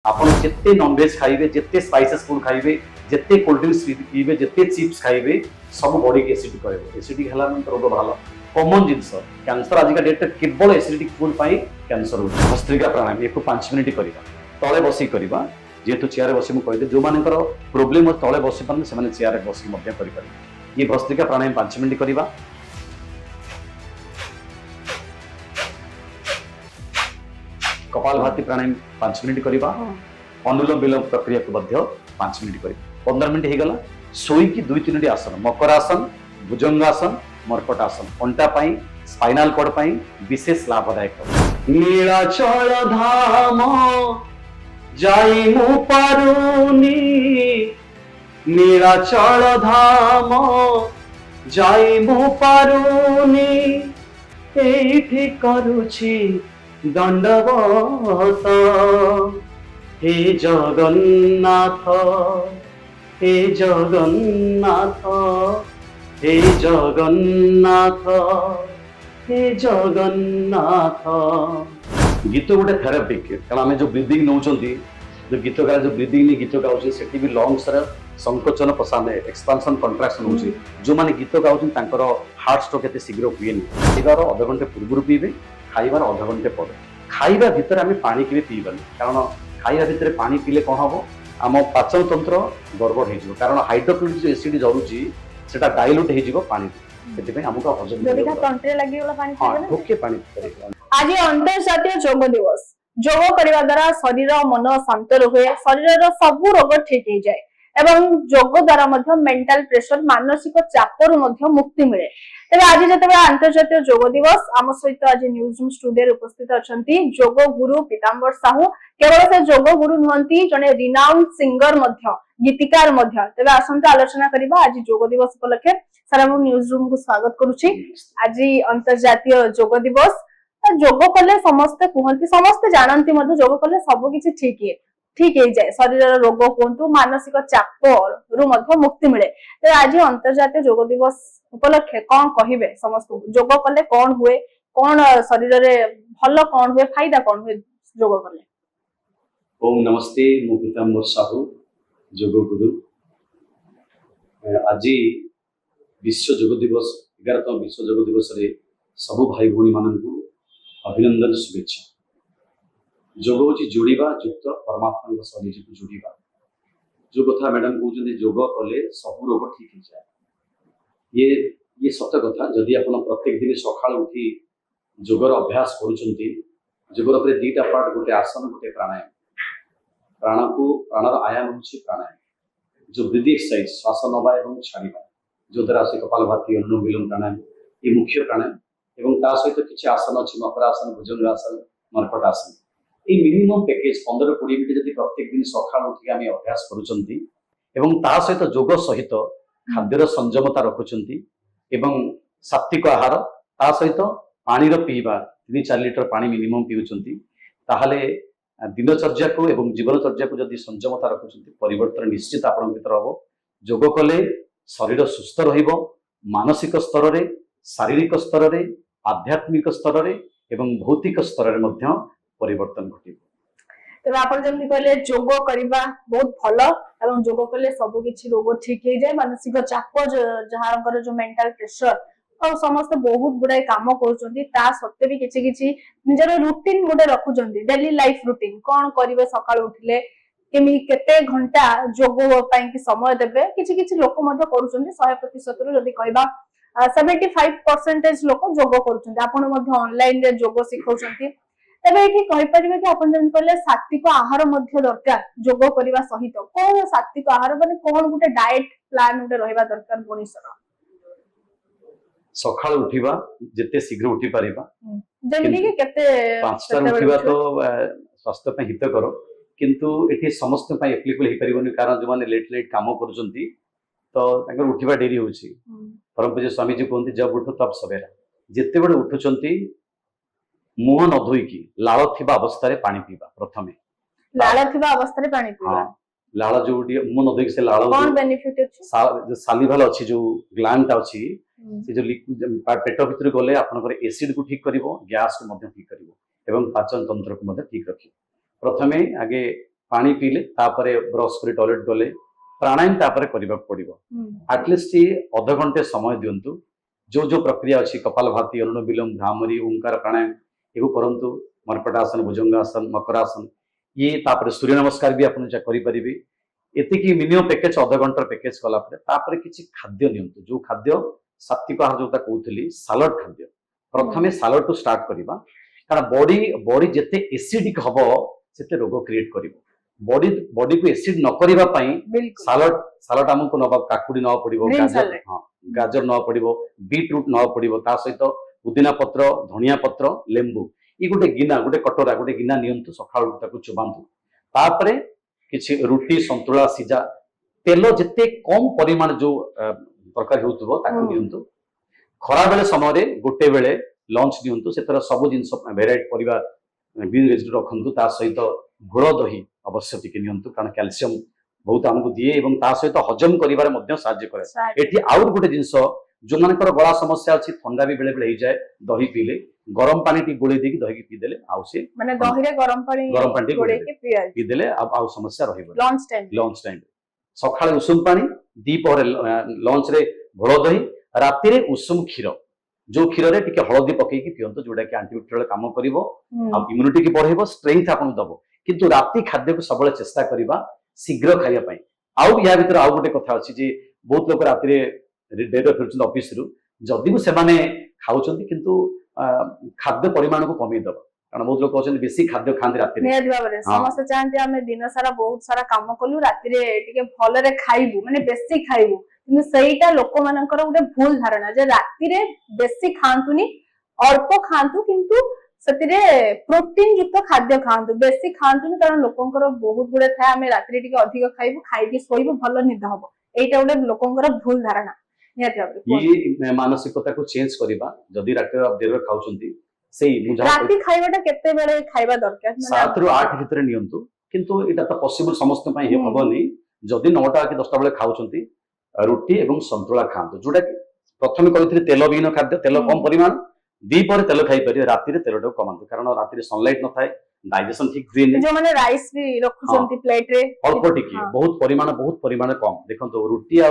ଆପଣ ଯେତେ ନନଭେଜ ଖାଇବେ, ଯେତେ ସ୍ପାଇसेସ୍ ଫୁଡ ଖାଇବେ, ଯେତେ କୋଲ୍ଡ ଡ୍ରିଙ୍କ୍स ପିଇବେ, ଯେତେ ଚିପ୍ସ ଖାଇବେ, ସବୁ ବଡିକି ଏସିଡିକ୍ କରିବ। ଏସିଡିକ୍ ହେଲା ମାନେ ରୋଗ ଭଲ କମन ଜିନିଷ। କ୍ୟାନ୍ସର ଆଜିକା ଡେଟ୍ରେ କେବଳ ଏସିଡିକ୍ ଫୁଡ ପାଇଁ କ୍ୟାନ୍ସର ହେଉଛି। ଭସ୍ତ୍ରିକା ପ୍ରାଣାୟାମ ଏକୁ 5 ମିନିଟ୍ କରିବା, ତଳେ ବସି କରିବା। ଯେହେତୁ ଚେୟାରରେ ବସି ମୁଁ କହିଲି ଯେଉଁମାନଙ୍କର ପ୍ରୋବ୍ଲେମ ତଳେ ବସି ପାରନ୍ତି ସେମାନେ ଚେୟାରରେ ବସି ମଧ୍ୟ କରିପାରିବେ। ଇଏ ଭସ୍ତ୍ରିକା ପ୍ରାଣାୟାମ 5 ମିନିଟ୍ କରିବା। कपालभाति प्राणायाम 5 मिनिट करवा। अनुलोम विलोम प्रक्रिया को मध्य 5 मिनिट कर 15 मिनिट हो गला। शोईकी 2-3 आसन, मकरासन, भुजंगासन, मर्कटासन, अंटा पाई स्पाइनल कॉर्ड पाई विशेष लाभदायक। नीलाचल धाम जाई मु पारुनी, नीलाचल धाम जाई मु पारुनी, एठी करूछि दंडवत हे जगन्नाथ, हे जगन्नाथ, हे जगन्नाथ, हे जगन्नाथ। गीत गोटे थेरापिक, कारण आम जो ब्रीदिंग नौ जो गीत गा जो ब्रीदिंग नहीं गीत गाँचे से भी लंग्स संकोचन प्रसारण एक्सपांशन कंट्राक्शन हो। जो मैंने गीत गाँच हार्ट स्ट्रोक एत शीघ्र हुए। खाइबार अध घंटे पूर्व पीबे, खाइबार अध घंटे पर। खाइबा भितर आम पानी के पीबानी, कारण खाइबा भितर पानी पीले कौन हम आम पाचन तंत्र गड़बड़ हो, कारण हाइड्रोक्लोरिक जो एसिड जरूरी सेटा डाइल्यूट हो पानी से आमको हजम आज अंतर्जातीय योग दिवस। योग करने द्वारा शरीर मन शांत रहे, शरीर सब रोग ठीक हो जाए एवं योग द्वारा मेंटल प्रेशर मानसिक चापर मुक्ति मिले। तेज आज जो अंतर्जातीय योग दिवस आम सहित आज न्यूज रूम स्टूडियो उपस्थित अच्छा योग गुरु पीताम्बर साहू। केवल से योग गुरु नुहति, जड़े रिनाउंड सिंगर गीतिकार। तेज आसंत आलोचना करबा आज योग दिवस उपलक्षे। सर हम न्यूज रूम को स्वागत करुछि। आज अंतर्जातीय योग दिवस। योग कले समस्ते कहते, समस्ते जानती योग कले सबकि ठीक हो जाए, शरीर रोग कहतु मानसिक चाप रु मुक्ति मिले। तो आज अंतर्जातीय योग दिवस उपलक्षे कौन कहे समस्त योग कले कौन हुए, कौन शरीर रे भल कौन हुए, फायदा कौन हुए योग कले? ओम नमस्ते, मु पीताम्बर साहू योग गुरु। आज विश्व योग दिवस 11तम विश्व योग दिवस रे सबु भाई भौणी माननकु अभिनंदन शुभेच्छा। योग हूँ जोड़ा युक्त परमात्मा सह निजी जोड़ा। जो कथा मैडम कहते योग कले सब रोग ठीक हो जाए, ये सत कथा। जदि आप प्रत्येक दिन सकाल उठी योगर अभ्यास कर दीटा पार्ट, गोटे आसन गोटे प्राणायाम। प्राणर आयाम हूँ प्राणायाम, जो ब्रीदिंग एक्सरसाइज श्वास नवा और छाड़ा, जो द्वारा से कपालभाति अनुलोम विलोम प्राणायाम ये मुख्य प्राणायाम। एवं सहित किसी आसन अच्छी मकरासन, भुजंगासन, मर्कटासन। ये मिनिमम पैकेज 15-20 मिनट जब प्रत्येक दिन सकाल उठिक आम अभ्यास कर सहित योग सहित खाद्यर संयमता रखुंट एवं सात्विक आहार ता सहित पानी पीवा 3-4 लिटर पानी मिनिमम पीउछंती, ताहले दिनचर्या को एवं जीवनचर्या को जदि संयमता रखुंट परिवर्तन निश्चित आपण भीतर हम। योग कले शरीर सुस्थ रहिबो, मानसिक स्तर रे, शारीरिक स्तर रे, आध्यात्मिक स्तर रे एवं भौतिक स्तर रे मध्य परिवर्तन घटे। तब आप कहले योग करबा बहुत भल एवं योग कले सब किछि रोग ठीक हो जाए, मानसिक चाप जहां जो मेंटल प्रेशर और समस्त बहुत गुड़ाई काम कर सत्वे भी किछि किछि निजर रूटीन गोटे रखुचंती, डेली लाइफ रूटीन कौन करिवे, सकाळ उठिले केमी केते घंटा योग पई कि समय देबे। किछि किछि लोक मध्य करूचंती 100% रु जदी कहबा 75% लोक योग करूचंती। आपण मध्य ऑनलाइन रे योग सिखौचंती। तबे एठी कहि परिबे कि आपण जन कहले सात्विक आहार मध्य दरकार योग करिवा सहित। कोन सात्विक आहार माने कोन गुटे डाइट प्लान गुटे रहबा दरकार मनुष्यर? सकाळ उठिबा जते शीघ्र उठी परिबा, जेमि कि केते 5टा उठिबा तो स्वास्थ्य पे हित करो, किंतु एठी समस्त पे एप्लीकेबल हे परिबनी। कारण जो माने लेट काम करूचंती तो ताकर उठिबा डेरी होची। परम पूज्य स्वामी जी कहते जब उठो तब सवेरा। जेते बडे उठुचंती मुह न धोईकी लाल थिबा अवस्था रे पानी पीबा। प्रथमे लाल थिबा अवस्था रे पानी पीबा। हां, लाल जो मुह न धोईकी से लाल कोन बेनिफिट अछि? जो सालिवाल अछि, जो ग्लैंड अछि, से जो पेट भीतर गले आपनकर एसिड को ठीक करिवो, गैस को मध्य ठीक करिवो एवं पाचन तंत्र को मध्य ठीक रखिवो। प्रथमे आगे पानी पीले तापरे ब्रश कर टॉयलेट गले प्राणायाम तापरे करबा पड़िबो एटलिस्ट अध घंटे समय दिंतु जो जो प्रक्रिया अच्छी कपालभाति अनुलोम विलोम भ्रामरी ओंकार प्राणायाम एगो करंतु मर्कटासन भुजंगासन मकरासन ये तापरे सूर्य नमस्कार भी आपन करि परिबे एतिकी मिनिमम पैकेज अध घंटा पैकेज कला परे तापरे किछि खाद्य नियंतु जो खाद्य सात्विक आहार जोता कहउथली सालाड खाद्य प्रथमे सालाड टू स्टार्ट करिबा कारण बॉडी बॉडी जेते एसिडिक हबो सेते रोग क्रिएट करिवो बॉडी को एसिड न करिबा पई सालाड हमको नबा काकुडी न पड़िबो गाजर न पड़िबो बीट रूट न पड़िबो ता सहित पुदीना पत्र धनिया पत्र लेंबू ये गोटे गिना गोटे कटोरा गोटे गिना नियंतु सखाळु ताकू चुबांतु तापरे किछि रुटी संतुला सिजा तेल जेते कम परिमाण जो प्रकार होतबो ताकू नियंतु खरा बेले समय रे गोटे बेले लंच दिंतु से सब जिनस भेराइट परिवा ग्रीन वेजिटेबल रखु ता सहित घोल दही अवश्य टिके नियंतु कारण कैल्शियम बहुत आमको दिए एवं ता सहित हजम करिवारे मध्य सहाय्य करे एठी आउट गोटे जिनस जो मानकर गला समस्या अछि ठंडा भी बेले बेले हो जाए दही पीले गरम पानी टी गोळे देकी दही पी देले आउ से माने दही रे गरम पानी गोळे के पी देले आउ समस्या रहिबो लंच टाइम सखाळे उषुम पानी दीपहरे लंच रे घोल दही राति रे उषुम क्षीर जो क्षीर रे टिके हळदी पकेकी पियंतो जोडा कि एंटीबायोटिक काम करिवो आ इम्यूनिटी की बढ़ेबो स्ट्रेंथ आपन दबो किंतु राति खाद्य को सबले चेष्टा करिबा शीघ्र खाइया पई आउ या भीतर आउ गोटे कथा अछि जे बहुत लोक राति रे डेट फिरछन ऑफिस रु जदि से माने खाउछंती किंतु खाद्य परिमाण को कमी दबो कारण बहुत लोक कहछन बेसी खाद्य खांती राति रे नियत बाबरे समस्त चाहते हमें दिन सारा बहुत सारा काम कलु राति रे टिके भले रे खाइबु माने बेसी खाइबु किंतु सेईटा लोक मानकर गोटे भूल धारणा जे राति रे बेसी खांतुनी अल्प खांतु किंतु सतिरे प्रोटीन युक्त खाद्य खांतु बेसी खांतुनी कारण लोकंकर बहुत गुडे थाए हमें राति रे टिके अधिक खाइबु खाइकी सोइबु भलो निद हबो एईटा गोटे लोकंकर भूल धारणा नियत बाबरे ये मानसिकता को चेंज करबा जदी राति देर खाउछंती सेई राति खाइबाटा केते बेले खाइबा दरकार 7 रु 8 भीतर नियंतु किंतु एटा त पॉसिबल समस्त पई हेबनी जदी 9टा कि 10टा बेले खाउछंती रुटी एवं संतुला खांतु जोटा कि प्रथम कहिथि तेल विहीन खाद्य तेल कम परिमाण दीपर तेल खाई पारे राति रे तेलटा कमांतु कारण राति रे सनलाइट न थाए डाइजेशन ठीक हुए जो माने राइस भी रखुचंती प्लेट रे अल्प टिके बहुत परिमाण कम देखंतु रुटी आ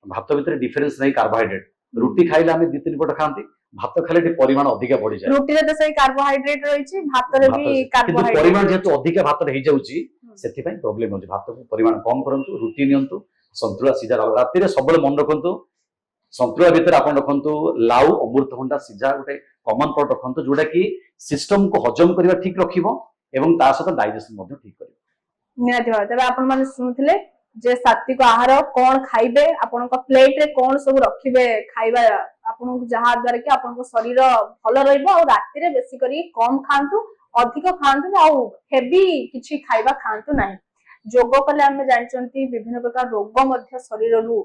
भात भीतर डिफरेंस नहीं कार्बोहाइड्रेट रुटी खाइले हमें 2-3 पट खांती भात खाइले परिमाण अधिक बढ़ी जाए रुटी रे तो सही कार्बोहाइड्रेट रहिछि भात रे भी कार्बोहाइड्रेट परिमाण जेतु अधिक भात रे हो जाउची सेति पई प्रॉब्लम हो भात को परिमाण कम करंतु रुटी नियंतु संतुला सिजा राति रे सबले मन रखंतु संतुला भीतर आपण रखंतु लाउ अमृतभंडा सिजा गोटे कॉमन पॉट रखंतु जोटा कि सिस्टम को हजम करबा ठीक रखिबो एवं ता सहित डाइजेशन मध्ये ठीक करिवो नियत भाव तबे आपण माने सुनुथिले जे सात्विक आहार कोन खाइबे आपण को प्लेट रे कोन सब रखिबे खाइबा आपण को जहा द्वारा कि आपण को शरीर भलो रहइबो और राति रे बेसी करी कम खांतु अधिक खांतु आ हेवी किछि खाइबा खांतु नाही जोग कले हमें जानचंती विभिन्न प्रकार रोग मध्य शरीर रु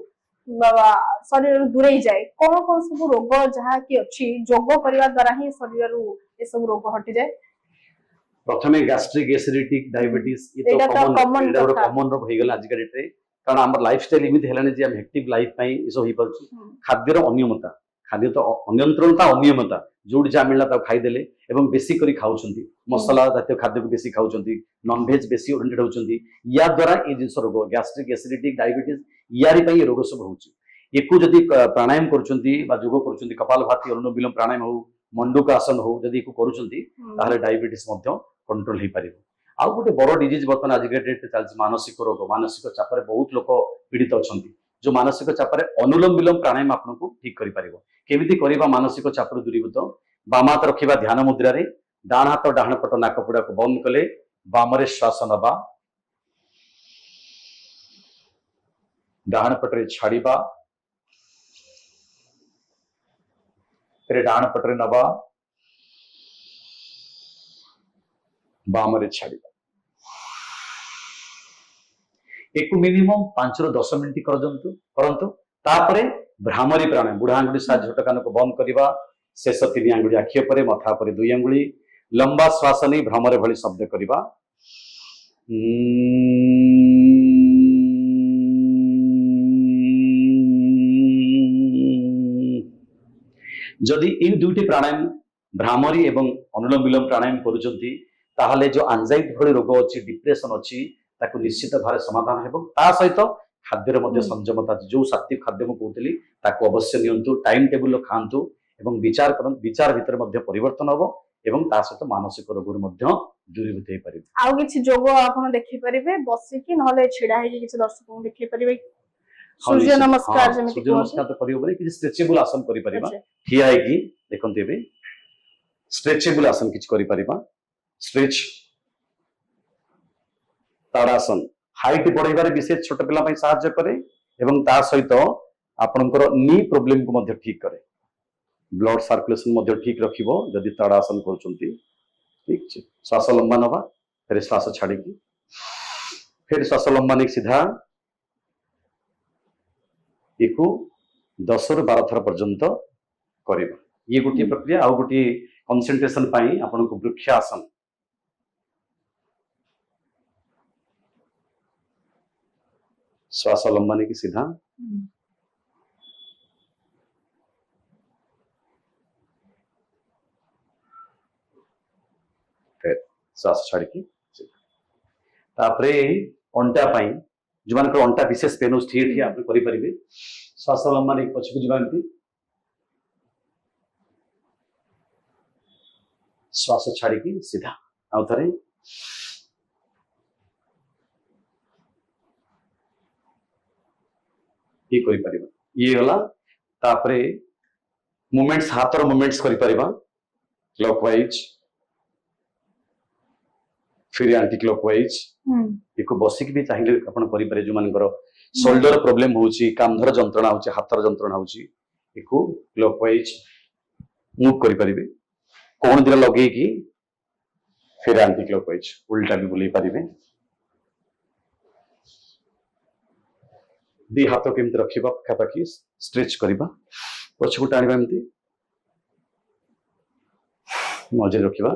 दूरे जाए कौन कौन सब रोग जहा कि अछि जोग करिवा द्वारा ही शरीर रु ए सब रोग हटि जाए प्रथमे गैस्ट्रिक एसिडिटी डायबिटीज ये तो कॉमन रोग हो गेला आज के डेट रे कारण हमर लाइफस्टाइल इमित हेलाने जे हम हेक्टिक लाइफ पई इसो ही परछु खाद्य रो अनियमता खाद्य तो अनियंत्रणता अनियमता जोड जा मिलला त खाइ देले एवं बेसी करी खाउछंती मसाला जातीय खाद्य को बेसी खाउछंती नॉन वेज बेसी ओरिएंटेड होउछंती या द्वारा ए जिंस रोग गैस्ट्रिक एसिडिटी डायबिटीज यारी पई रोग सब होउची एकु जदी प्राणायाम करूछंती बा जोग करूछंती कपालभाति अनुलोम विलोम प्राणायाम हो मंडूक आसन हो जदी एकु करूछंती ताहले डायबिटीज मध्य कंट्रोल हे परिबो आ गोटे बड़ डिजीज बर्तमान आज के डेट चलछि मानसिक रोग मानसिक चाप रे बहुत लोक पीड़ित अछंती जो मानसिक चाप रे अनुलोम विलोम प्राणायाम आपनको ठीक करि परिबो केमिति करिबा मानसिक चाप रे दूरीभूत बाम हाथ रखिबा ध्यान मुद्रा रे डाण हाथ डाहण पट नाक पुड़ा को बंद कले बाम रे श्वास नबा डाहण पट रे छाड़ीबा फिर डाहण पट रे नबा बाम रे छाड़ीबा एक मिनिमम 5 ରୁ 10 मिनिट करंतु तापरे भ्रामरी प्राणायाम बुढ़ा आंगुली साथ झोट कान को बंद करिबा शेष 3 आंगुली आखि परे मथा परे 2 आंगुली लंबा श्वास नै भ्रमरे भली शब्द करिबा जदि इन दुईटी प्राणायाम भ्रामरी एवं अनुलोम विलोम प्राणायाम करूचंती ताहले जो एंजाइटी भली रोग अछि डिप्रेशन अछि ताकू निश्चित भाव समाधान हेबो ता सहित खाद्यर मध्य हम्म। संयमता जो सात्विक खाद्य को कहतली ताकू अवश्य नियंतु टाइम टेबल खांतु एवं विचार करन विचार भितर मध्य परिवर्तन हबो एवं ता सहित मानसिक रोग मध्य दूरीभूत हो पारे आउ किछि जोग आपण देखि परिबे बसिकी नहले छिडा हे किछि दर्शक देखि परिबे सूर्य नमस्कार जमिति सूर्य नमस्कार तो करियो बरे कि स्ट्रेचेबल आसन करि परिबा ठिया है कि देखंते बे स्ट्रेचेबल आसन किछ करि परिबा स्ट्रेच ताड़ासन हाइट बढ़ाइबारे विशेष छोट पिला पई सहायता करे एवं ता सहित आपनकर नी प्रॉब्लम को मध्य ठीक करे ब्लड सर्कुलेशन मध्य ठीक रखिबो जदि ताड़ासन करचंती ठीक छै श्वास लंबा नबा फिर श्वास छाड़ी की फिर श्वास लंबा नहीं सीधा एकु 10 रु 12 थर पर्यंत करिबा ये गोटी प्रक्रिया आ गोटी कंसंट्रेशन पाई आपन को वृक्षासन श्वास लंबा नहीं सीधा फिर श्वास छाड़ी की तापरे अंटा पाई जो मान अंटा विशेष पेन ठीक आप करें श्वास लंबा नहीं पछकु जीवांती श्वास छाड़ी की सीधा आउ थरे ये करि परिबा ये गला तापरे मूवमेंट्स हाथर मूवमेंट्स करि परिबा क्लॉकवाइज फिर एंटी क्लॉकवाइज एको बसिक भी चाहिए अपन करि पारे जो मानकर शोल्डर प्रॉब्लम होची कांधर जंत्रणा होची हाथर जंत्रणा होची एको क्लॉकवाइज मूव करि परिबे कोन दिरा लगे की फिर एंटी क्लॉकवाइज उल्टा भी बुलाई परिबे दी हाथ केमती रखिबा पाखापाखि स्ट्रेच करिबा पछकु टाणिबा एमती मजे रखिबा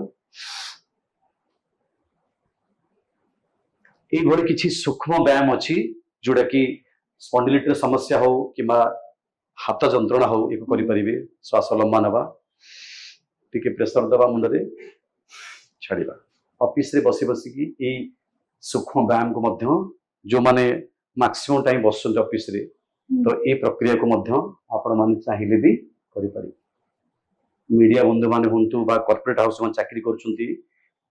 ये भली किछि सूक्ष्म व्यायाम अछि जोड़ा कि स्पॉन्डिलिटी समस्या हो किबा हाथ जंत्रणा हो एको करि परिबे श्वास लंबा नबा टिके प्रेशर दबा मुंड रे छाड़िबा ऑफिस रे बसी बसी की ए सूक्ष्म व्यायाम को मध्य जो माने मैक्सिमम टाइम बसुंत ऑफिस रे तो ए प्रक्रिया को मध्य आपण माने चाहिए भी करि पारि मीडिया बंधु माने हुंतु बा कॉर्पोरेट हाउस में चाकरी करछुंती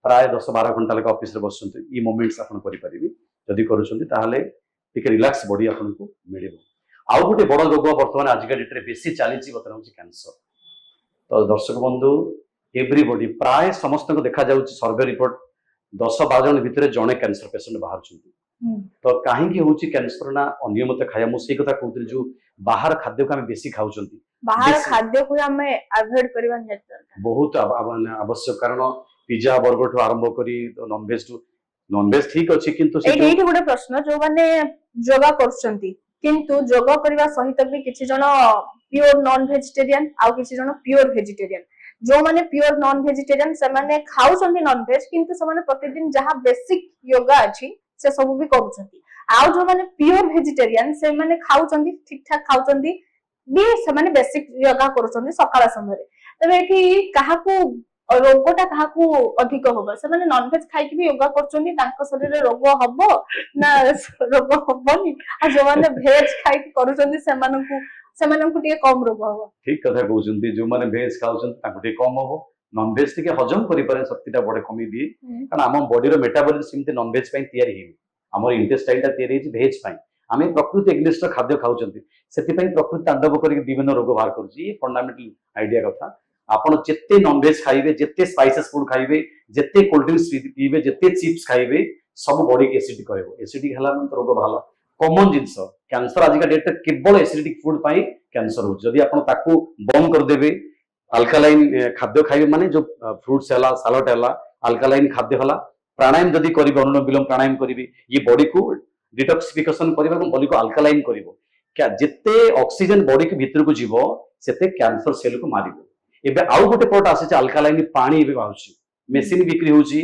प्राय 10-12 घंटा लगा ऑफिस रे बसुंती ई मोमेंट्स आपण करि परिबी जदि करूछुंती ताहाले टिके रिलैक्स बॉडी आपण को मिलिबो आउ गोटे बड़ रोग वर्तमान आज का डेट रे बेसी चलीची बतरा होची कैंसर तो दर्शक बंधु एवरीबॉडी प्राय समस्त को देखा जाउची सर्वे रिपोर्ट 10-12 जन भितर जने कैंसर पेशेंट बाहर छुंती तो कहीं होची कैंसर ना अनियमित खाया मु से कथा कहउतली जो बाहर खाद्य को हम बेसी खाउचंती बाहर खाद्य को हमें अवॉइड करबा नेचर बहुत आवश्यक कारण पिज्जा बर्गर ठू आरंभ करी नॉन वेज ठीक अछि किंतु एठी गोटे प्रश्न जो माने योगा करछंती किंतु योगा करबा सहित भी किछि जण प्योर नॉन वेजिटेरियन आ किछि जण प्योर वेजिटेरियन जो माने प्योर नॉन वेजिटेरियन से माने खाउछंती नॉन वेज किंतु से माने प्रतिदिन जहां बेसिक योगा अछि से सब भी करूछंती आ जो माने प्योर वेजिटेरियन से माने खाउछंती ठीक ठाक खाउछंती भी से माने बेसिक योगा करूछंती सकाळ समय रे तबे एठी काहाकू रोगटा काहाकू अधिक होबो से माने नॉन वेज खाइ कि भी योगा करछंती तांको शरीर रे रोग हबो ना रोग हबोनी आ जो माने वेज खाइ कि करूछंती सेमानंकु टिके कम रोग हबो ठीक कथा कहउछंती जो माने वेज खाउछंती तांको टिके कम हबो नॉन वेज टिके हजम करि पारे शक्तिटा बडे कमी दिए कारण हम बॉडी रो मेटाबॉलिज्म सिमते नॉन वेज पई तयारी हे हमर इंटेस्टाइन ता तयारी हे वेज पई आमे प्रकृति एग्निस्ट खाद्य खाउछंती सेति पई प्रकृति तांडव करि विभिन्न रोग बाहर करछि फंडामेंटल आइडिया कथा आपण जेते नॉन वेज खाइबे जेते स्पाइसेस फूड खाइबे जेते कोल्ड ड्रिंक्स पीबे जेते चिप्स खाइबे सब बॉडी के एसिडिक करबो एसिडिक हला मन रोग भाला कॉमन जिंस कैंसर आज का डेट केवल एसिडिक फूड पाई कैंसर हो जदी आपण ताकू बंद कर देबे अल्कालाइन खाद्य खाइबे माने जो फ्रूट्स हला सलाड हला अल्कालाइन खाद्य हला प्राणायाम जदी करिबे अनुलोम विलोम प्राणायाम करिबे ये बॉडी को डिटॉक्सिफिकेशन करिबे और बॉडी को अल्कालाइन करिवो क्या जेते ऑक्सीजन बॉडी के भीतर को जीवो सेते कैंसर सेल को मारिबो एबे आउ गोटे प्रोडक्ट आसे अल्कालाइन पानी एबे आउची मेसिन बिक्री होची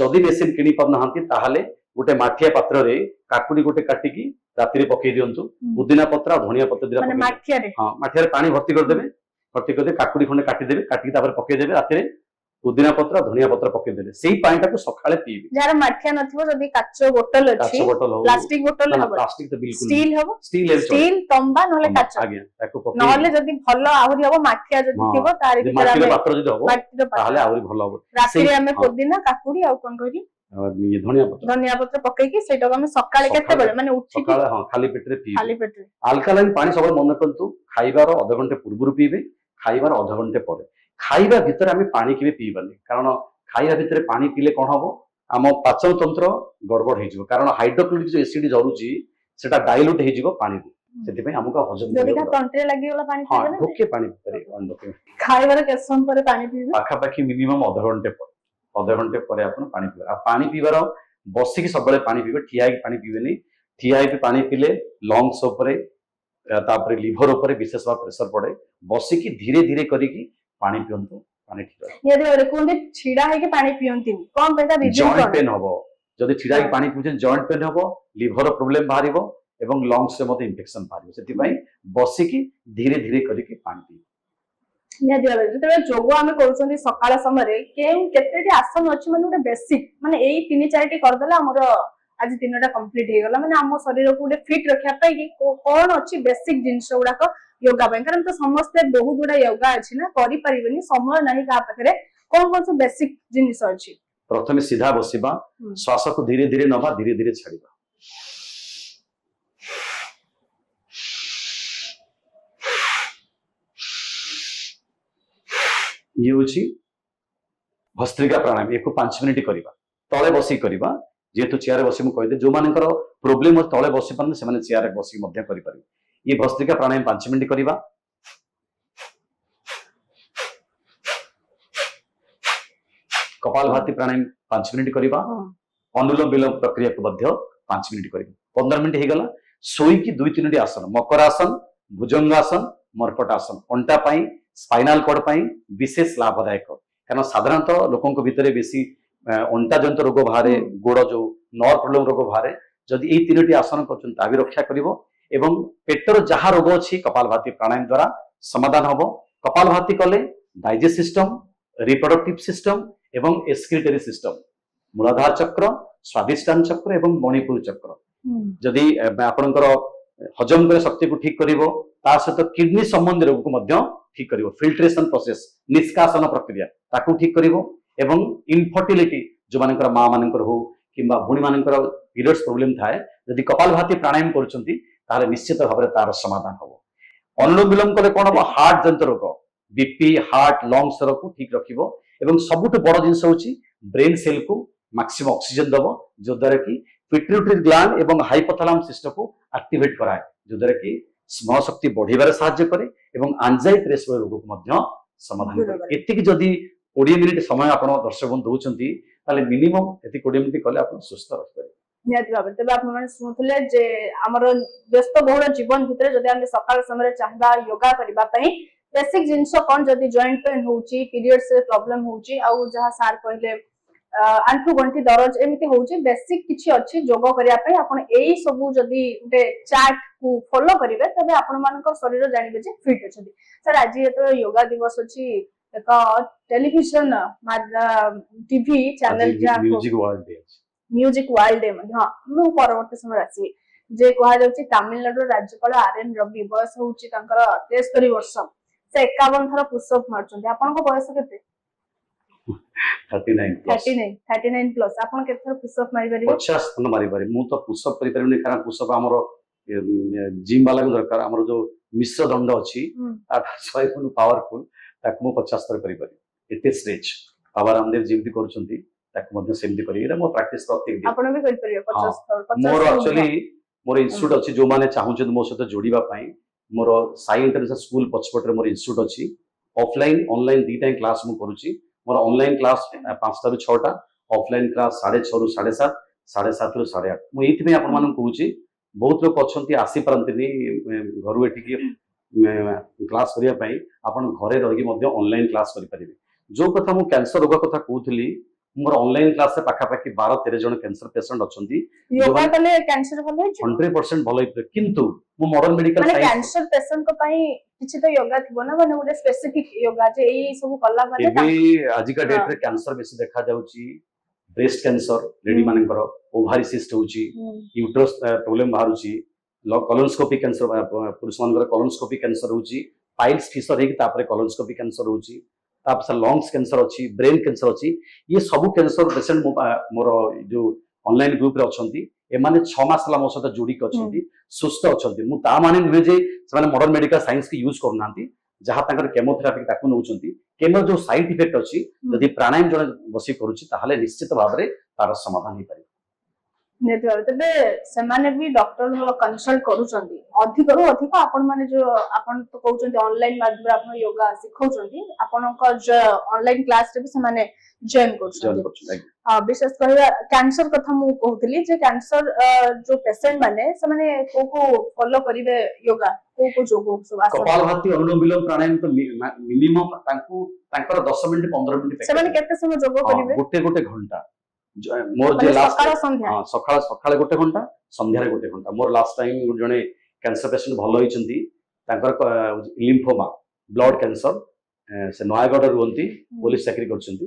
जदी मेसिन किनी पर नहांती ताहाले गोटे माठिया पात्र रे काकुडी गोटे काटी की राति रे पकई दियंतु पुदीना पत्र धनिया पत्र दिरा माने माठिया रे हां माठिया रे पानी भर्ती कर देबे काकुडी खंडे काटी देबे काटी तापर पकई देबे राति रे पुदीना पत्र धनिया पत्र पकेदेले सेही पानी टाको सकाळे पीबे जार माठिया नथिबो जदी काचो बोतल अछि काच बोतल हो प्लास्टिक बोतल हो प्लास्टिक तो बिल्कुल स्टील हो स्टील स्टील तंबा नले काचो आज्ञा ताको पके नले जदी भलो आहुरी हो माठिया जदी थिबो तारि भितर माटीर आमे पात्र जदी हो माटीर ताहले आहुरी भलो हो रात्रि आमे पुदीना काकुडी आ कोन कहि ये धनिया पत्र पकै कि सेटा आमे सकाळे केते बेले माने उठी सकाळे हां खाली पेटरे पी खाली पेटरे अल्कालाइन पानी सब मन करंतु खाइबार आधा घंटे पूर्व पीबे खाइबार आधा घंटे पर खाइबा भितर आमे पानी केबे पीबानी कारण खाइबा भितर पानी पीले कोन हबो आम पाचन तंत्र गड़बड़ हे जिवो कारण हाइड्रोक्लोरिक जो एसिड जरूची सेटा डाइल्यूट हे जिवो पानी सेति पय हमका हजम जदी का तंत्रे लागि वाला पानी हां पीबे ढोके पानी परे अंदके खाइबार केसम पर पानी पीबे पाखा पाखी मिनिमम आधा घंटे पर आपण पानी पीबा आ पानी पीबार बसिक सब पानी पीबे ठिया के पानी पीबे नहीं ठिया के पानी पीले लंग्स ऊपर तापर लिवर ऊपर विशेष प्रेशर पड़े बसिकी धीरे धीरे करिकी पानी पियंतु पानी ठीक यदि ओरे कोन छिडा है के पानी पियंती कोन पेटा रीजन जॉइंट पेन हबो जदि छिडा के पानी पिउछन जॉइंट पेन हबो लिवर प्रॉब्लम बाहरिबो एवं लंग्स से मते इंफेक्शन बाहरिबो सेति पई बसिकी धीरे धीरे करिकी पानी पी निहाती भाबे जतबे जोग आमे करूछंती सकाळ समय रे केतेटी आसन अछि माने गोटे बेसिक माने एई 3-4 टी कर देला हमर आज तीनटा कंप्लीट हे गला माने हम शरीर को गोटे फिट रखिया पई कि कोन अछि बेसिक जिंस गुडा को योगा पई कारण तो समस्त बहुत गुडा योगा अछि ना करि परिबनी समय नाही का पाखरे कोन सब बेसिक जिंस अछि प्रथमे सीधा बसिबा श्वास को धीरे धीरे नबा धीरे धीरे छाड़िबा ये होची भस्त्रिका प्राणायाम एको 5 मिनिट करिबा तळे बसी करिबा जेतु चेयर बसी मु कहदे जो मानकर प्रॉब्लम तळे बसी पारन से माने चेयर बसी मध्य करि पारि ये भस्त्रिका प्राणायाम 5 मिनिट करिबा कपालभाति प्राणायाम 5 मिनिट करिबा अनुलोम विलोम प्रक्रिया को मध्य 5 मिनिट करिबा 15 मिनिट हे गला सोई की 2-3 आसन मकरासन भुजंगासन मर्कटासन अंटा पाई स्पाइनल कॉर्ड पाई विशेष लाभदायक कारण साधारणतः लोकंक भितरे बेसी अंटा जंत रोग बाहरे गोड़ जो नर्व प्रॉब्लम रोग बाहरे जदि एई 3टी आसन करछन ता भी रक्षा करिवो एवं पेटर जहा रोग अछि कपालभाति प्राणायाम द्वारा समाधान हबो कपालभाति कले डाइजेस्ट सिस्टम रिप्रोडक्टिव सिस्टम एवं एक्सक्रीटरी सिस्टम मूलाधार चक्र स्वादिष्टान चक्र एवं मणिपुर चक्र जदि आपनकर हजम करे शक्ति को ठीक करिवो ता सहित किडनी संबंधी रोग को मध्य ठीक करिवो फिल्ट्रेशन प्रोसेस निष्कासन प्रक्रिया ताकू ठीक करिवो एवं इनफर्टिलिटी जो मानकर मां मानकर हो किंबा भूणी मानकर पीरियड्स प्रॉब्लम थाए यदि कपालभाति प्राणायाम करूछंती ताले निश्चित भाबरे तार समाधान हबो अनुलोम विलोम कले कोन हबो हार्ट जंत रोग बीपी हार्ट लंग्स रोग को ठीक रखिवो एवं सबुठ बड़ जिंस होची ब्रेन सेल को मैक्सिमम ऑक्सीजन दबो जो द्वारा कि पिट्यूटरी ग्लैंड एवं हाइपोथैलेमस सिस्टम को एक्टिवेट कराए जो द्वारा कि स्मरण शक्ति बढ़िबार सहायता करे एवं एंजाइटी रेस्पिरेटरी रोग को मध्य समाधान करे एतिक जदी 20 मिनिट समय आपण दर्शक बंधु होचंती ताले मिनिमम एति 20 मिनिट कले आपण सुस्थ रहबे निहाती भाबे तबे आपण माने सुनथले जे हमर व्यस्त बहुल जीवन भितर जदी हम सकाळ समय चाहबा योगा करबा पई बेसिक जिंस कोन जदी जॉइंट पेन होउची पीरियड्स रे प्रॉब्लम होउची आ जहा सार कहले आंठू गंठी दरज एमिति होउची बेसिक किछि अछि योगा करिया पई आपण एई सबु जदी उटे चार्ट को फॉलो करिवे तबे आपण मानकर शरीर जानिबे जे फिट अछि सर आज ये तो योगा दिवस अछि एक टेलीविजन टीवी चैनल जा म्यूजिक वर्ल्ड डे हां मु परवर्ती समय आसी जे कहा जाउची तमिलनाडु राज्यपाल आरएन रवि बयस होउची तांकर 73 वर्ष से 51 थरा पुशअप मारचंती आपन को बयस केते 39 प्लस आपन केते थरा पुशअप मारि परिबे 50 थन मारि पारि मु तो पुशअप करि परिबे कारण पुशअप हमरो जिम वाला को दरकार हमरो जो मिश्र दंड अछि ताठा 100 गुण पावरफुल ताकू 50 थर करि पारि एते स्ट्रेच बाबा रामदेव जिम करछंती ताकू मध्ये सेमती करि एरा मो प्रैक्टिस प्रत्येक दिन आपन भी करि परिबे 50 थर 50 मोर एक्चुअली मोर इंस्टीट्यूट अछि जो माने चाहू मो सहित जोड़ीबा पई मोर साई इंटरनेशनल स्कूल पछपट रे मोर इंस्टीट्यूट अछि ऑफलाइन ऑनलाइन दी टाइम क्लास मु करूची मोर ऑनलाइन क्लास 5 टा 6 टा ऑफलाइन क्लास 6:30 ରୁ 7:30 7:30 ରୁ 8:30 मु एथि में आपन मानन कहूची बहुत लोग अछंती आसी परंतनी घरु एठी क्लास करिया पई आपन घरे रही मध्य ऑनलाइन क्लास करि परिबे जो कथा मु कैंसर रोग कथा कहूथली मोर ऑनलाइन क्लास से पाखा पाखी 12-13 जन कैंसर पेशेंट अछंती योगा कले कैंसर भलो होय 100% भलो होय किंतु मु modern medical science cancer patient को पई किछि तो योगा थिबो ना माने गोटे स्पेसिफिक योगा जे एई सब कला माने एबे आजिका डेट रे कैंसर बेसी देखा जाउची ब्रेस्ट कैंसर लेडी मानकर ओभारी सिस्ट होउची यूट्रस प्रॉब्लम बाहरुची कोलोनोस्कोपी कैंसर पुरुष मानकर कोलोनोस्कोपी कैंसर होउची पाइल्स फिशर हेक तापरे कोलोनोस्कोपी कैंसर होउची तापर लंग्स कैंसर अछि ब्रेन कैंसर अछि ये सब कैंसर पेशेंट मोर जो ऑनलाइन ग्रुप रे अछंती ए माने 6 मास ला मो सहित जोडी के अछंती सुस्थ अछंती मु ता माने नुहे जे से माने मॉडर्न मेडिकल साइंस की यूज करनांती जहा ताकर केमोथेरापी ताकू नउचंती केमो जो साइड इफेक्ट अछि यदि प्राणायाम जने बसी करूची ताहाले निश्चित भाव रे तार समाधान ही पारि नेति भाव तबे सेमाने भी डॉक्टर कंसल्ट करूचंती अधिक रु अधिक आपण माने जो आपण तो कहउचंती ऑनलाइन माध्यम रे आपण योगा सिखौचंती आपण को ऑनलाइन क्लास रे भी सेमाने जॉइन करूचंती विशेष कर कैंसर कथा मु कहउतली जे कैंसर जो पेशेंट माने सेमाने को फॉलो करिवे योगा को जोगो सब आसन कपालभाति अनुलोम विलोम प्राणायाम तो मिनिमम तांको तांकर 10 मिनिट 15 मिनिट सेमाने केते समय जोगो करिवे गोटे घंटा मोर जे लास्ट सकाळ संध्या हां सकाळ गोटे घंटा संध्या गोटे घंटा मोर लास्ट टाइम जने कैंसर पेशेंट भलो होइचंती तांकर लिम्फोमा ब्लड कैंसर से नयागढ़ रुहंती पुलिस चाकरी करछंती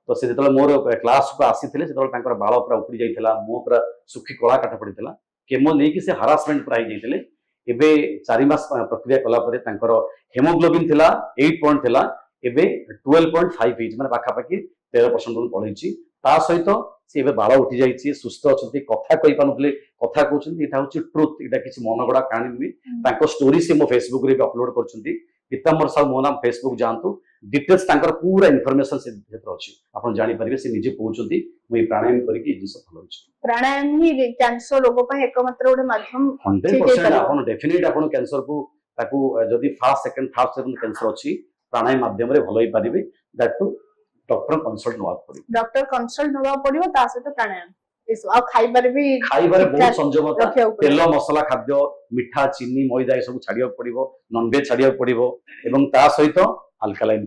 तो से जतले मोर क्लास को आसीथिले सेतले तांकर बाळ पूरा उपड़ी जाइथिला मो पूरा सुखी कळा काटा पड़िथिला केमो लेकी से हरासमेंट प्राइ जाइथिले एबे 4 मास प्रक्रिया कला परे तांकर हेमोग्लोबिन थिला 8 पॉइंट थिला एबे 12.5 माने पाखा पाखी 13% पळैछि ता सहित से एबे बाळ उठी जाइछि सुस्थ अछंती कथा कहि पानुथले कथा कहउछंती एटा होछि ट्रुथ एटा किछि मनगडा कहानी नुई तांको स्टोरी से मो फेसबुक रे अपलोड करछंती पीताम्बर साहू मो नाम फेसबुक जानतु डिटेल्स तांकर पूरा इन्फॉर्मेशन से क्षेत्र अछि आपण जानि परिबे से निजे पहुचंती मु प्राणायाम करी कि जिंस भलो होछि प्राणायाम ही कैंसर रोग पर एकमात्र गोटे माध्यम 100% आपण डेफिनेट आपण कैंसर को ताकू जदी first second third second cancer अछि प्राणायाम माध्यम रे भलो होई परिबे दैट टू डॉक्टर कंसल्ट नवा पड़िबो डॉक्टर कंसल्ट नवा पड़िबो ता सहित प्राणायाम इस आ खाइबारे बहुत संयमता तेल मसला खाद्य मिठा चीनी मैदा सब छाडिया पड़िबो नॉन वेज छाडिया पड़िबो एवं ता सहित अल्कालाइन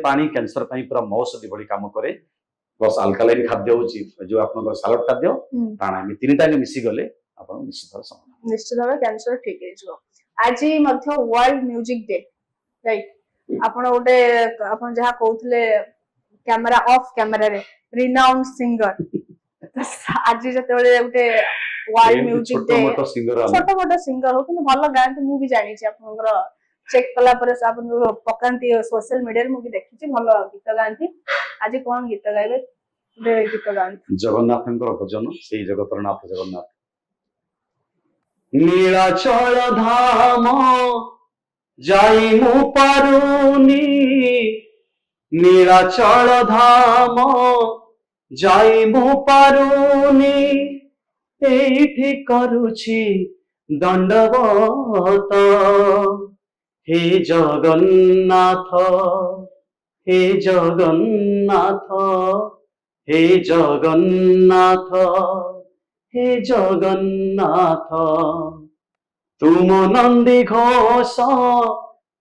पानी कैंसर पई पूरा औषधि भली काम करे प्लस अल्कालाइन खाद्य होची जो आपन सलाड खाद्य प्राणायाम तीनटा मिसी गले आपन निश्चित भाव कैंसर ठीक है जो आज मध्य वर्ल्ड म्यूजिक डे राइट आपन गोटे आपन जहा कहउथले कैमरा ऑफ कैमरा रे रिनाउंड सिंगर आज जते बेले गोटे वर्ल्ड म्यूजिक डे छोटो मोटो सिंगर हो कि भलो गाते मु भी जानि छी आपनकर चेक कला पर अपन पकांती सोशल मीडिया मु भी देखि छी भलो गीत गांती आज कोन गीत गाइबे दे गीत गांती जगन्नाथंकर भजन सेही जगतर नाथ जगन्नाथ नीलाचल धाम जाई मु पारुनी नीलाचल धाम जाई मु पारुनी एठी करूछि दंडवत हे जगन्नाथ हे जगन्नाथ हे जगन्नाथ हे जगन्नाथ तुम नंदी घोष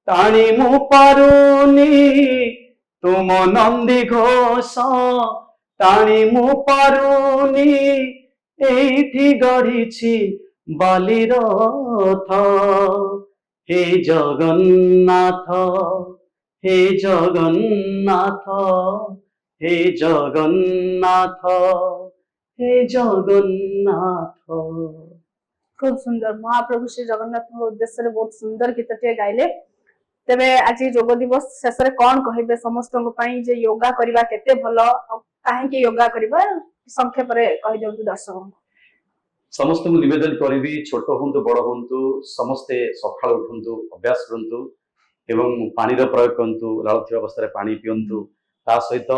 टाणी मु पारुनी तुम नंदी घोष टाणी मु पारुनी एठी गढ़िछि बालीरथ हे जगन्नाथ हे जगन्नाथ हे जगन्नाथ हे जगन्नाथ खूब सुंदर महाप्रभु श्री जगन्नाथ उद्देश्य बहुत सुंदर गीत टे गाइले तेबे आज योग दिवस शेष रे कोन कहिबे समस्त पई जे योगा करबा केते भलो काहे के योगा करबा संक्षेप रे कहि देउ दर्शक समस्त को निवेदन करी छोट हूँ बड़ हूँ समस्ते सका उठु अभ्यास करूँ एवं पानी प्रयोग करूँ लालुवा अवस्था पानी पींतु ता सहित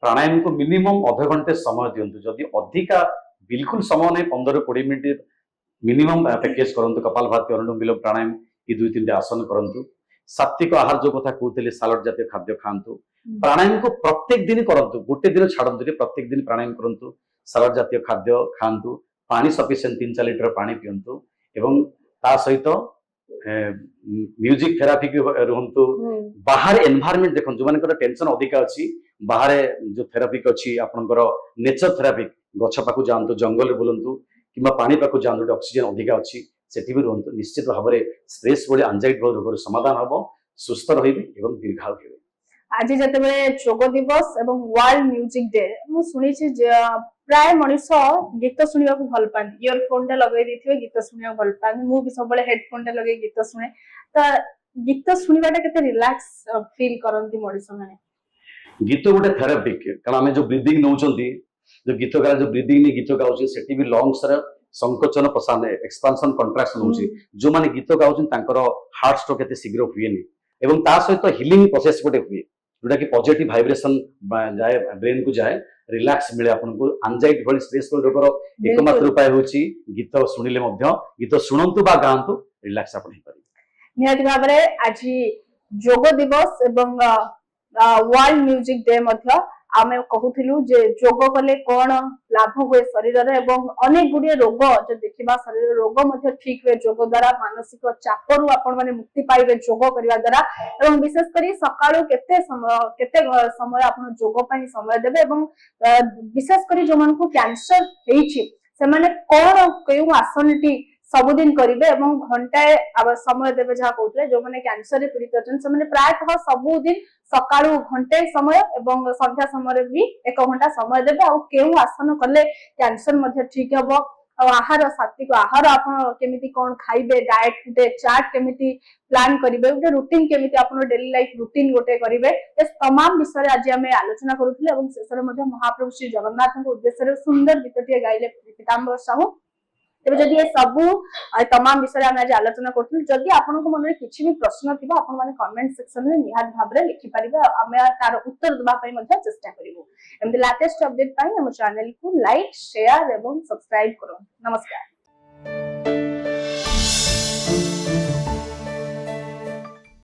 प्राणायाम को मिनिमम आधा घंटे समय दिंतु जदि अधिका बिल्कुल समय नहीं 15-20 मिनट मिनिमम पैकेज करूँ कपालभाति अनुलोम विलोम प्राणायाम ये 2-3 आसन करूँ सात्विक आहार जो कथा कहते सालाड जातीय खाद्य खातु प्राणायाम को प्रत्येक दिन करूँ गोटे दिन छाड़ू प्रत्येक दिन प्राणायाम करूँ सालाड जातीय खाद्य खातु पानी सफिशिएंट 3-4 लीटर पानी पींतु एवं ता सहित म्यूजिक थेरापी रुहतु बाहर एनवायरनमेंट देखो जो मानकर टेंशन अधिका अच्छी बाहर जो थेरापी अच्छी आपनकर नेचर थेरापी गछ पाखु जानतु जंगल बुलंतु किंबा पानी पाखु जानतु ऑक्सीजन अधिका अच्छी सेठी भी रुहतु निश्चित भाव में स्ट्रेस भली एंजाइटी रोग समाधान हम सुस्थ रही दीर्घायु हे आज जते जोग दिवस एवं वर्ल्ड म्यूजिक डे मु सुनी प्राय मनीष गीत सुनिया भल पाती इयरफोन टा लगे देथिबे गीत सुनिया भल पाती मु भी सब हेडफोन टा लगे गीत सुने तो गीत सुनिबाटा केते रिलैक्स फील करंती मनीष माने गीत गोटे थेरापिक कारण आम जो ब्रीदिंग नौचंती जो गीतकार जो ब्रीदिंग नहीं गीत गाउछ सेठी भी लंग्स रे संकोचन प्रसारण एक्सपांशन कंट्राक्शन होउची जो माने गीत गाउछ तांकर हार्ट स्ट्रोक केते शीघ्र हुएनी एवं ता सहित हीलिंग प्रोसेस गोटे हुए जोटा कि पॉजिटिव वाइब्रेशन जाए ब्रेन को जाए रिलैक्स मिले आपको एंजाइटी भली स्ट्रेस रोगर एकमात्र उपाय होची गीत सुनिले मध्य गीत सुनंतु बा गांतु रिलैक्स आपण हे परिबे निहाती भाबरे आज जोग दिवस एवं वर्ल्ड म्यूजिक डे मध्य आमे कहूथिलु जे जोग कले कोन लाभ होए शरीर रे एवं अनेक गुडी रोग जे देखिबा शरीर रोग मध्य ठीक हुए जोग द्वारा मानसिक चाप रु आपण माने मुक्ति पाइबे जोग करिवा द्वारा एवं विशेष करी सकाळु केते समय आपण जोग पई समय देबे एवं विशेष करी जो मन को कैंसर हेछि से माने कोन केउ आसनटी सबुदिन करिवे एवं घंटाए समय देवे जहाँ कहते जो मैंने कैंसर पीड़ित अच्छा से प्रायतः सबुदिन सकाळु घंटे समय एवं संध्या समय भी 1 घंटा समय देवे आ केउ आसन कले कैंसर मध्ये ठीक हबो आहार सात्विक आहार आपण केमिति कोन खाइबे डाइट गोटे चार्ट केमिति प्लान करिवे गोटे रूटीन केमिति आपण डेली लाइफ रूटीन गोटे करिवे ए तमाम विषय आज हमें आलोचना करूथिले एवं शेषरे मध्ये महाप्रभु श्री जगन्नाथ को उद्देश्य सुंदर गीतटिए गाइले पीताम्बर साहू तेबे जदि ए सबु तमाम विषय हम आज आलोचना करथुल जदि आपन को मन रे किछि भी प्रश्न थिबा आपन माने कमेंट सेक्शन में निहात भाव रे लिखि परिबे हमें तार उत्तर दबा पई मध्ये चेष्टा करिवो एमदी लेटेस्ट अपडेट पई हम चैनल को लाइक शेयर एवं सब्सक्राइब करो नमस्कार।